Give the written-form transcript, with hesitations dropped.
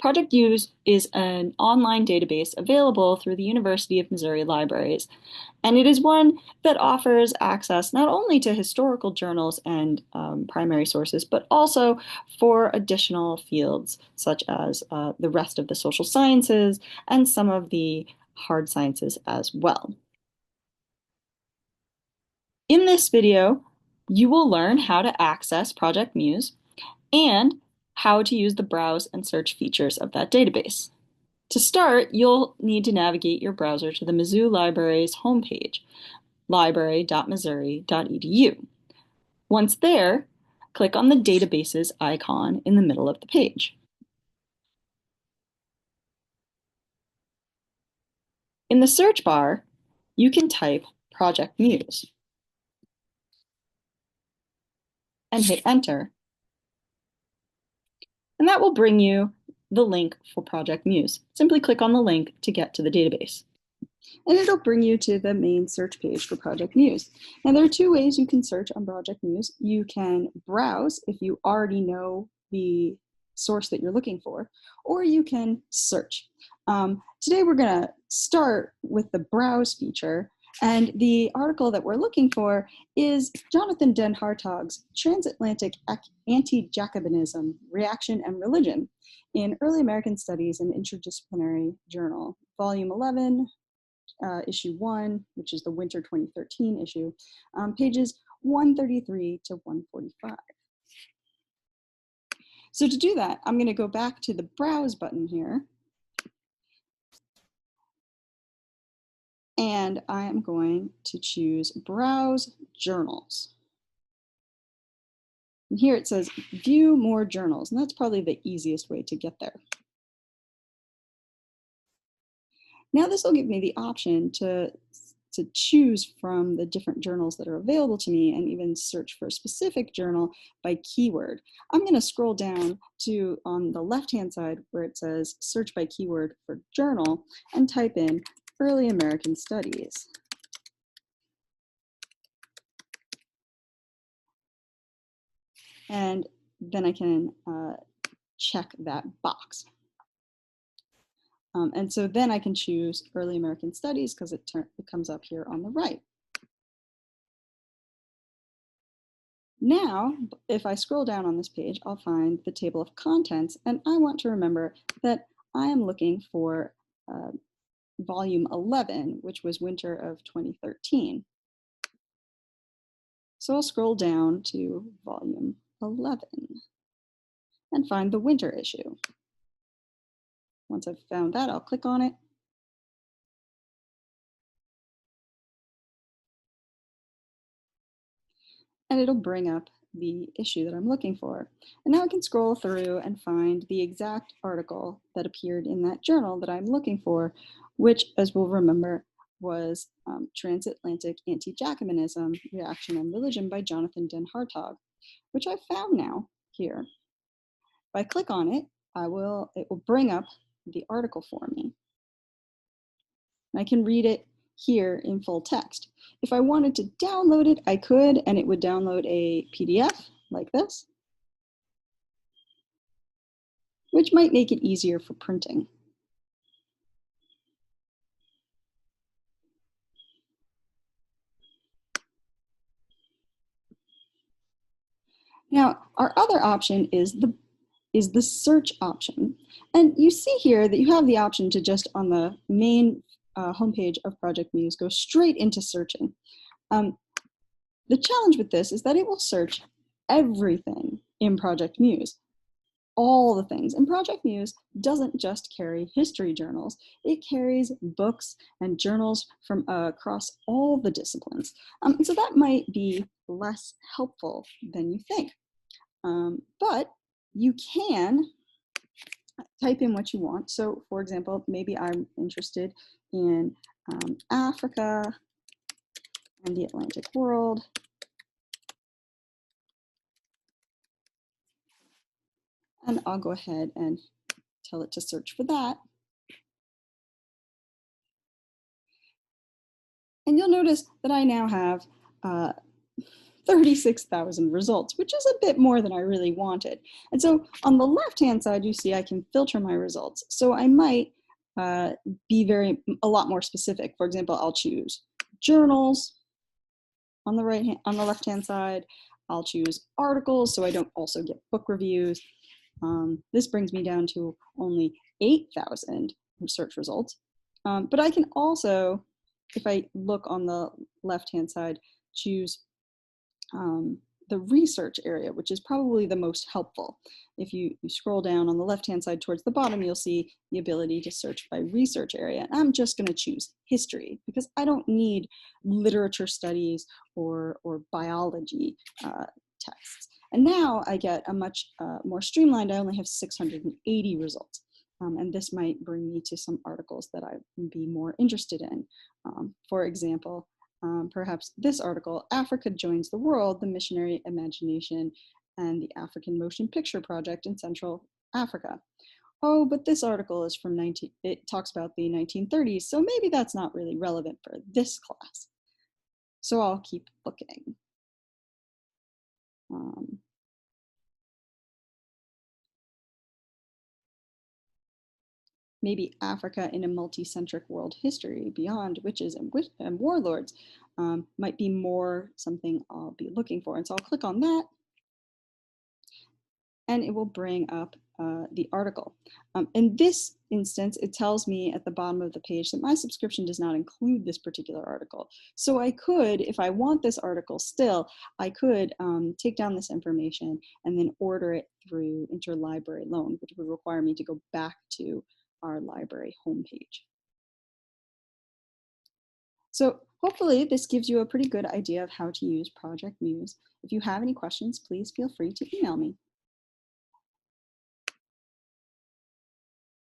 Project MUSE is an online database available through the University of Missouri Libraries, and it is one that offers access not only to historical journals and primary sources, but also for additional fields such as the rest of the social sciences and some of the hard sciences as well. In this video, you will learn how to access Project MUSE and how to use the browse and search features of that database. To start, you'll need to navigate your browser to the Mizzou Library's homepage, library.missouri.edu. Once there, click on the databases icon in the middle of the page. In the search bar, you can type Project MUSE and hit enter. And that will bring you the link for Project MUSE. Simply click on the link to get to the database. And it'll bring you to the main search page for Project MUSE. Now, there are two ways you can search on Project MUSE. You can browse if you already know the source that you're looking for, or you can search. Today, we're going to start with the browse feature. And the article that we're looking for is Jonathan Den Hartog's Transatlantic Anti-Jacobinism, Reaction and Religion in Early American Studies and Interdisciplinary Journal, Volume 11, Issue 1, which is the Winter 2013 issue, pages 133 to 145. So to do that, I'm going to go back to the Browse button here. And I am going to choose Browse Journals. And here it says View More Journals, and that's probably the easiest way to get there. Now this will give me the option to choose from the different journals that are available to me and even search for a specific journal by keyword. I'm going to scroll down to on the left-hand side where it says search by keyword for journal and type in Early American Studies. And then I can check that box. And so then I can choose Early American Studies because it comes up here on the right. Now, if I scroll down on this page, I'll find the table of contents, and I want to remember that I am looking for Volume 11, which was winter of 2013. So I'll scroll down to Volume 11 and find the winter issue. Once I've found that, I'll click on it. And it'll bring up the issue that I'm looking for. And now I can scroll through and find the exact article that appeared in that journal that I'm looking for, which, as we'll remember, was Transatlantic Anti-Jacobinism, Reaction and Religion by Jonathan Den Hartog, which I found now here. If I click on it, it will bring up the article for me. And I can read it here in full text. If I wanted to download it, I could, and it would download a PDF like this, which might make it easier for printing. Now, our other option is the search option. And you see here that you have the option to just on the main homepage of Project MUSE go straight into searching. The challenge with this is that it will search everything in Project MUSE, all the things. And Project MUSE doesn't just carry history journals, it carries books and journals from across all the disciplines. So that might be less helpful than you think. But you can type in what you want. So for example, maybe I'm interested in Africa and the Atlantic world. And I'll go ahead and tell it to search for that. And you'll notice that I now have 36,000 results, which is a bit more than I really wanted. And so on the left-hand side, you see I can filter my results. So I might be a lot more specific. For example, I'll choose journals on the left-hand side. I'll choose articles so I don't also get book reviews. This brings me down to only 8,000 search results. But I can also, if I look on the left-hand side, choose the research area, which is probably the most helpful. If you scroll down on the left-hand side towards the bottom, you'll see the ability to search by research area. And I'm just going to choose history because I don't need literature studies or biology texts. And now I get a much more streamlined, I only have 680 results. And this might bring me to some articles that I would be more interested in. For example, perhaps this article, Africa Joins the World, the Missionary Imagination and the African Motion Picture Project in Central Africa. Oh, but this article is from it talks about the 1930s, so maybe that's not really relevant for this class. So I'll keep looking. Maybe Africa in a multi-centric world history beyond witches and warlords might be more something I'll be looking for. And so I'll click on that and it will bring up the article. In this instance, it tells me at the bottom of the page that my subscription does not include this particular article. So I could, if I want this article still, I could take down this information and then order it through interlibrary loan, which would require me to go back to our library homepage. So hopefully this gives you a pretty good idea of how to use Project MUSE. If you have any questions, please feel free to email me.